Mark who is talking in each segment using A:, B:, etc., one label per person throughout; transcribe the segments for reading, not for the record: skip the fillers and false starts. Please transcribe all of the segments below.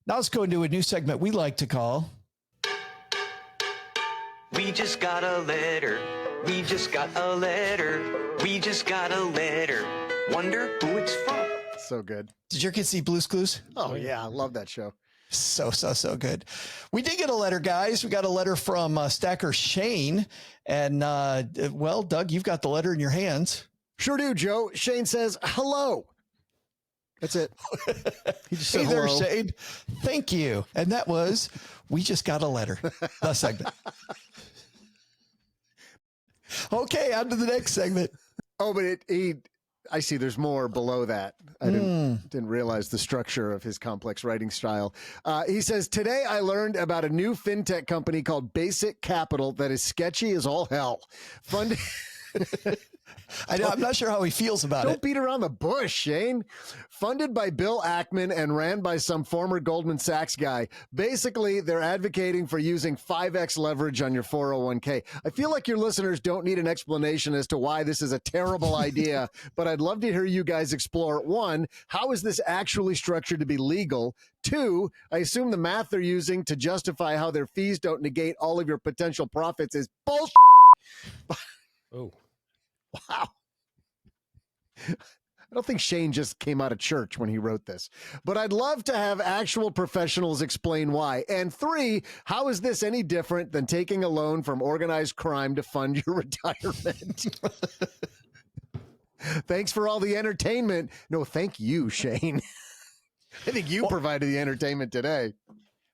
A: Now let's go into a new segment we like to call
B: We just got a letter. We just got a letter. We just got a letter. Wonder who it's from.
C: So good.
A: Did your kids see Blue's Clues?
C: Oh, yeah. I love that show.
A: So good. We did get a letter, guys. We got a letter from Stacker Shane. And, well, Doug, you've got the letter in your hands.
C: Sure do, Joe. Shane says, hello. That's it. He just said
A: Hey there,
C: hello.
A: Shane. Thank you. And that was, we just got a letter. The segment. Okay, on to the next segment.
C: Oh, but I see there's more below that. I didn't realize the structure of his complex writing style. He says, today I learned about a new fintech company called Basic Capital that is sketchy as all hell. Funding.
A: I'm not sure how he feels about
C: Don't
A: it.
C: beat around the bush, Shane. Funded by Bill Ackman and ran by some former Goldman Sachs guy. Basically, they're advocating for using 5x leverage on your 401k. I feel like your listeners don't need an explanation as to why this is a terrible idea, but I'd love to hear you guys explore. One, how is this actually structured to be legal? Two, I assume the math they're using to justify how their fees don't negate all of your potential profits is bullshit.
D: Oh.
C: Wow. I don't think Shane just came out of church when he wrote this, but I'd love to have actual professionals explain why. And three, how is this any different than taking a loan from organized crime to fund your retirement? Thanks for all the entertainment. No, thank you, Shane. I think you provided the entertainment today.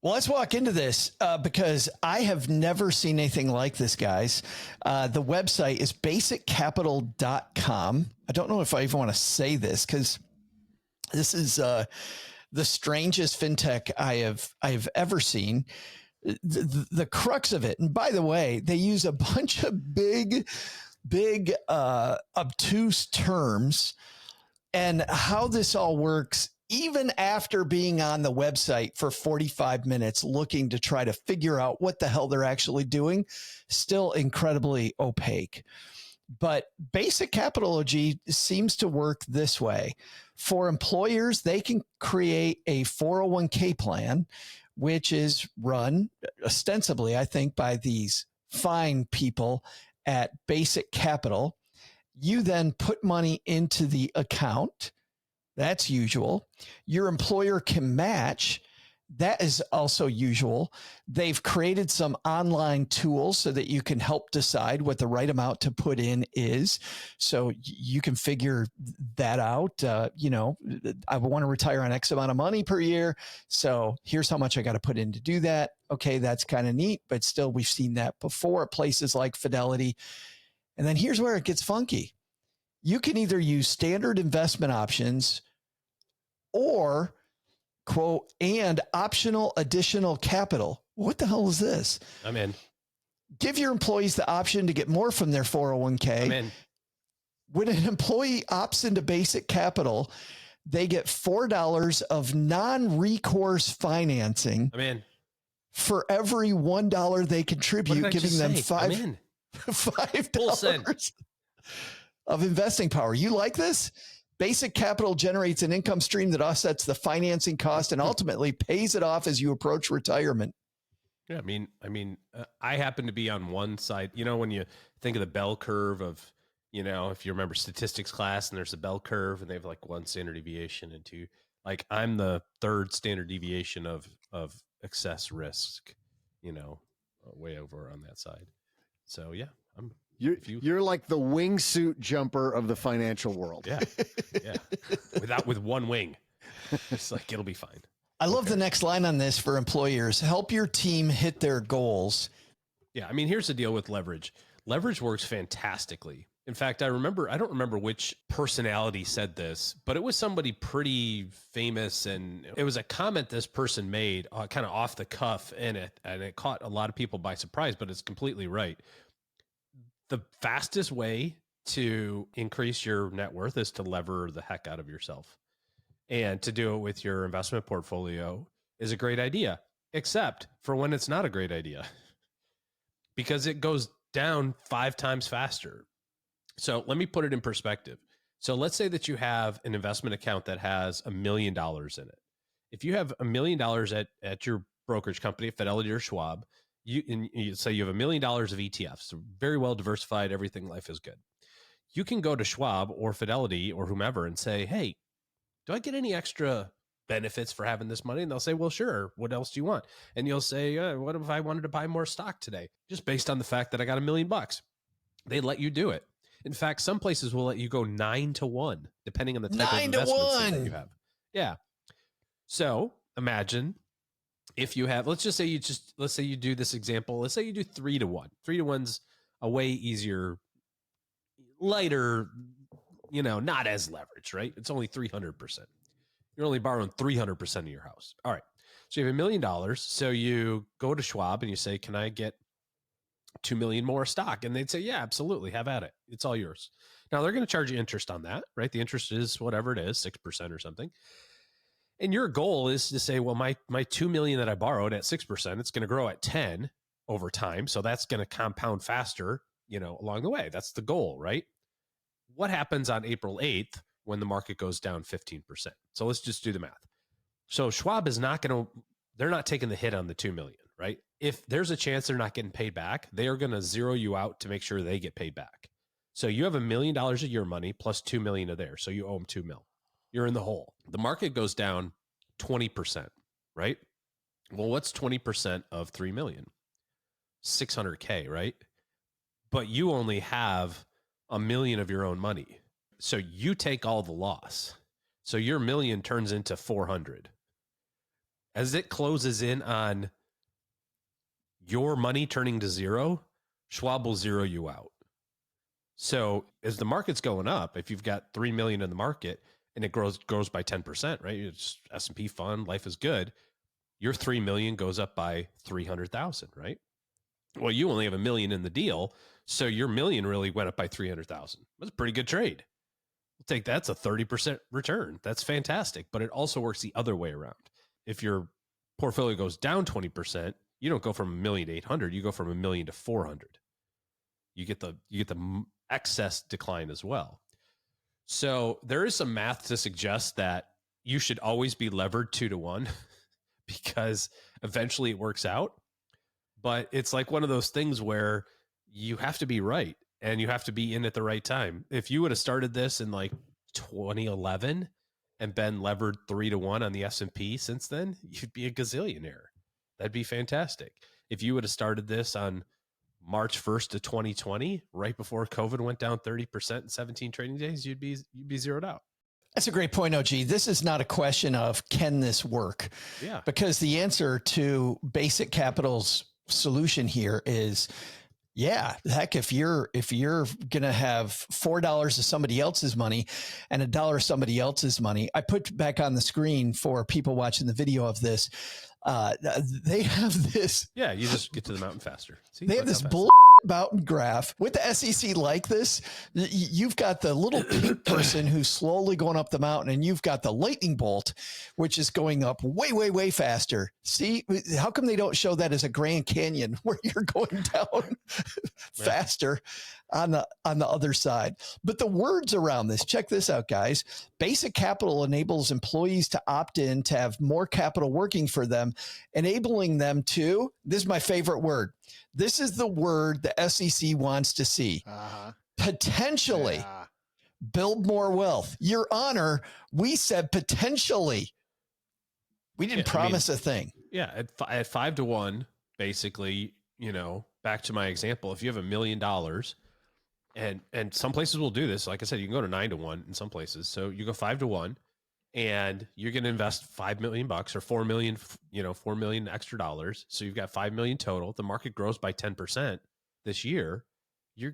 A: Well, let's walk into this because I have never seen anything like this, guys. The website is basiccapital.com. I don't know if I even want to say this because this is the strangest fintech I have ever seen. The crux of it, and by the way, they use a bunch of big obtuse terms, and how this all works. Even after being on the website for 45 minutes looking to try to figure out what the hell they're actually doing, still incredibly opaque. But Basic Capitalogy seems to work this way. For employers, they can create a 401k plan, which is run ostensibly, I think, by these fine people at Basic Capital. You then put money into the account. That's usual. Your employer can match. That is also usual. They've created some online tools so that you can help decide what the right amount to put in is. So you can figure that out. I want to retire on X amount of money per year. So here's how much I got to put in to do that. Okay, that's kind of neat, but still we've seen that before at places like Fidelity. And then here's where it gets funky. You can either use standard investment options or, quote, and optional additional capital. What the hell is this?
D: I'm in.
A: Give your employees the option to get more from their 401k.
D: I'm in.
A: When an employee opts into Basic Capital, they get $4 of non-recourse financing.
D: I'm in.
A: For every $1 they contribute, giving them $5 of investing power. You like this? Basic Capital generates an income stream that offsets the financing cost and ultimately pays it off as you approach retirement.
D: Yeah, I happen to be on one side. You know, when you think of the bell curve of, if you remember statistics class and there's a bell curve and they have like one standard deviation and two, like I'm the third standard deviation of excess risk, way over on that side. So yeah,
C: You're like the wingsuit jumper of the financial world.
D: Yeah. With one wing. It's like, it'll be fine.
A: I love the next line on this for employers. Help your team hit their goals.
D: Yeah. Here's the deal with leverage. Leverage works fantastically. In fact, I don't remember which personality said this, but it was somebody pretty famous. And it was a comment this person made kind of off the cuff and it caught a lot of people by surprise, but it's completely right. The fastest way to increase your net worth is to lever the heck out of yourself. And to do it with your investment portfolio is a great idea, except for when it's not a great idea, because it goes down 5 times faster. So let me put it in perspective. So let's say that you have an investment account that has $1 million in it. If you have $1 million at your brokerage company, Fidelity or Schwab, you say you have $1 million of ETFs, so very well diversified, everything, life is good. You can go to Schwab or Fidelity or whomever and say, hey, do I get any extra benefits for having this money? And they'll say, well, sure. What else do you want? And you'll say, what if I wanted to buy more stock today? Just based on the fact that I got $1 million. They let you do it. In fact, some places will let you go 9-to-1, depending on the type of investments that you have. Yeah. So imagine if you have, let's say you do this example. Let's say you do 3-to-1. 3-to-1's a way easier, lighter, not as leverage, right? It's only 300%. You're only borrowing 300% of your house. All right. So you have $1 million. So you go to Schwab and you say, can I get 2 million more stock? And they'd say, yeah, absolutely. Have at it. It's all yours. Now they're going to charge you interest on that, right? The interest is whatever it is, 6% or something. And your goal is to say, well, my 2 million that I borrowed at 6%, it's going to grow at 10 over time. So that's going to compound faster, along the way. That's the goal, right? What happens on April 8th when the market goes down 15%? So let's just do the math. So Schwab is they're not taking the hit on the 2 million, right? If there's a chance they're not getting paid back, they are going to zero you out to make sure they get paid back. So you have $1 million of your money plus 2 million of theirs. So you owe them 2 mil. You're in the hole. The market goes down 20%, right? Well, what's 20% of 3 million? 600K, right? But you only have $1 million of your own money. So you take all the loss. So your $1 million turns into 400. As it closes in on your money turning to zero, Schwab will zero you out. So as the market's going up, if you've got 3 million in the market and it grows by 10%, right? It's S&P fund, life is good. Your 3 million goes up by 300,000, right? Well, you only have $1 million in the deal. So your $1 million really went up by 300,000. That's a pretty good trade. We'll take that's a 30% return. That's fantastic. But it also works the other way around. If your portfolio goes down 20%, you don't go from $1 million to 800. You go from $1 million to 400. You get the excess decline as well. So there is some math to suggest that you should always be levered 2-to-1 because eventually it works out. But it's like one of those things where you have to be right and you have to be in at the right time. If you would have started this in like 2011 and been levered 3-to-1 on the S&P since then, you'd be a gazillionaire. That'd be fantastic. If you would have started this on March 1st of 2020, right before COVID went down 30% in 17 trading days, you'd be zeroed out.
A: That's a great point, OG. This is not a question of can this work?
D: Yeah.
A: Because the answer to Basic Capital's solution here is, yeah, heck, if you're going to have $4 of somebody else's money and $1 of somebody else's money, I put back on the screen for people watching the video of this. They have this.
D: Yeah, you just get to the mountain faster. See,
A: they have this bull mountain graph with the SEC like this. You've got the little pink person who's slowly going up the mountain, and you've got the lightning bolt, which is going up way, way, way faster. See, how come they don't show that as a Grand Canyon where you're going down faster on the other side? But the words around this, check this out, guys. Basic Capital enables employees to opt in to have more capital working for them, enabling them to, this is my favorite word. This is the word the SEC wants to see. Potentially build more wealth. Your Honor, we said potentially. We didn't promise a thing.
D: Yeah, at 5-to-1, basically, back to my example, if you have $1 million, and some places will do this, like I said, you can go to 9-to-1 in some places. So you go 5-to-1, and you're going to invest $5 million or $4 million, $4 million extra dollars. So you've got $5 million total. The market grows by 10% this year. Your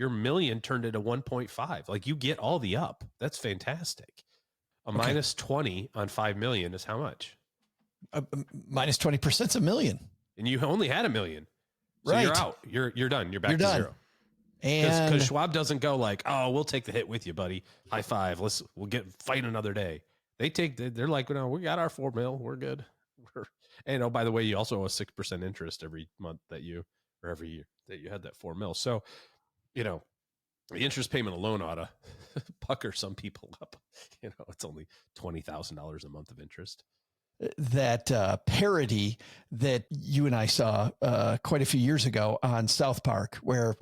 D: $1 million turned into 1.5. Like, you get all the up. That's fantastic. Minus 20 on 5 million is how much?
A: Minus 20% is $1 million.
D: And you only had $1 million. So
A: right.
D: You're out. You're done. You're back to zero.
A: And
D: because Schwab doesn't go like, oh, we'll take the hit with you, buddy. High five. We'll fight another day. They're like, no, we got our 4 mil. We're good. And oh, by the way, you also owe a 6% interest every month or every year that you had that 4 mil. So, the interest payment alone ought to pucker some people up. It's only $20,000 a month of interest.
A: that parody that you and I saw quite a few years ago on South Park, where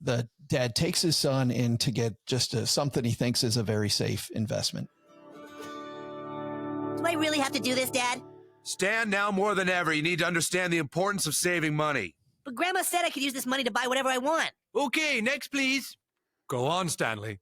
A: the dad takes his son in to get just something he thinks is a very safe investment.
E: Do I really have to do this, Dad?
F: Stan, now more than ever, you need to understand the importance of saving money.
E: But Grandma said I could use this money to buy whatever I want.
F: Okay, next, please. Go on, Stanley.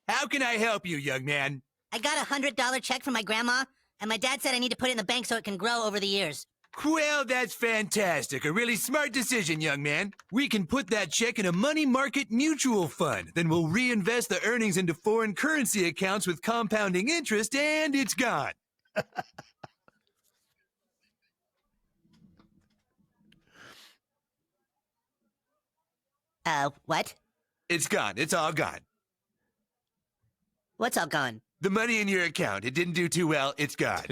F: How can I help you, young man?
E: I got a $100 check from my grandma, and my dad said I need to put it in the bank so it can grow over the years.
F: Well, that's fantastic. A really smart decision, young man. We can put that check in a money market mutual fund. Then we'll reinvest the earnings into foreign currency accounts with compounding interest, and it's gone.
E: What?
F: It's gone. It's all gone.
E: What's all gone?
F: The money in your account. It didn't do too well. It's gone.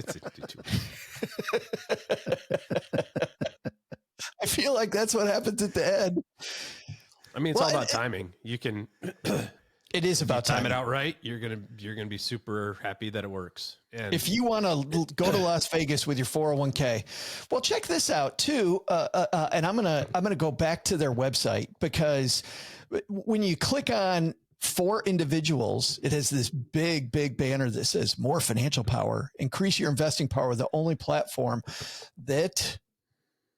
A: I feel like that's what happens at the end.
D: I mean, it's all about timing. You can
A: it is about
D: time it out right. You're gonna be super happy that it works. And
A: if you want to go to Las Vegas with your 401k, well, check this out too. And I'm gonna go back to their website, because when you click on for individuals, it has this big banner that says more financial power, increase your investing power, the only platform that,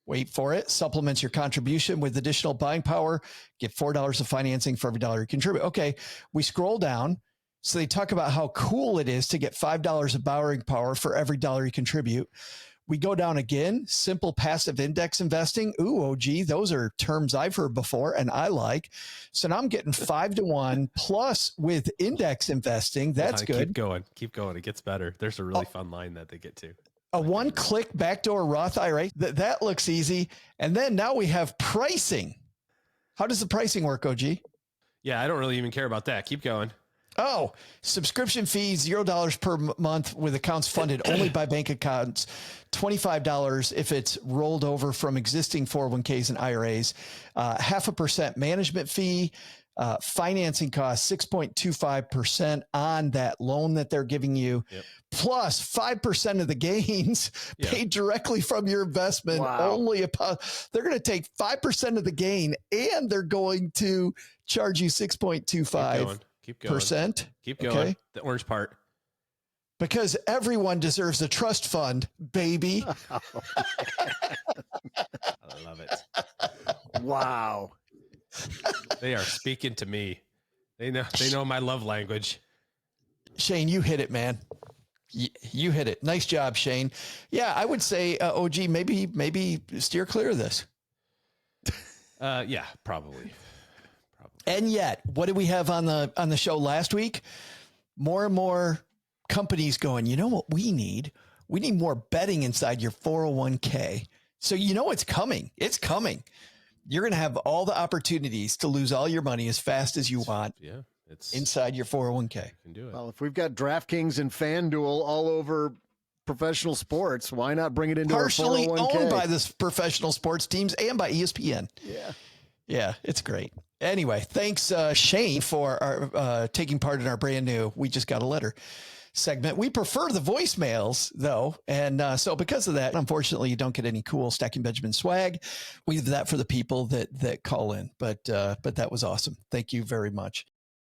A: wait for it, supplements your contribution with additional buying power. Get $4 of financing for every dollar you contribute. Okay, we scroll down. So they talk about how cool it is to get $5 of borrowing power for every dollar you contribute. We go down again, simple passive index investing. Ooh, OG, those are terms I've heard before and I like. So now I'm getting 5-to-1 plus with index investing. That's good.
D: Keep going. It gets better. There's a really fun line that they get to.
A: A one-click backdoor Roth IRA. That looks easy. And then now we have pricing. How does the pricing work, OG?
D: Yeah, I don't really even care about that. Keep going.
A: Oh, subscription fees, $0 per month with accounts funded only by bank accounts, $25 if it's rolled over from existing 401ks and IRAs, 0.5% management fee, financing costs 6.25% on that loan that they're giving you, plus 5% of the gains paid directly from your investment.
C: Wow.
A: They're going to take 5% of the gain, and they're going to charge you 6.25%.
D: Keep going. Keep going. Okay. The orange part.
A: Because everyone deserves a trust fund, baby.
D: I love it.
C: Wow.
D: They are speaking to me. They know my love language.
A: Shane, you hit it, man. You hit it. Nice job, Shane. Yeah, I would say, OG, maybe steer clear of this.
D: Yeah, probably.
A: And yet, what did we have on the show last week? More and more companies going, you know what we need? We need more betting inside your 401k. So you know it's coming. It's coming. You're going to have all the opportunities to lose all your money as fast as you want.
D: Yeah, it's
A: inside your 401k.
D: You can do it.
C: Well, if we've got DraftKings and FanDuel all over professional sports, why not bring it into
A: partially
C: our 401k?
A: Owned by the professional sports teams and by ESPN. Yeah, it's great. Anyway, thanks, Shane, for taking part in our brand new We Just Got a Letter segment. We prefer the voicemails, though. And so because of that, unfortunately, you don't get any cool Stacking Benjamin swag. We leave that for the people that call in. But that was awesome. Thank you very much.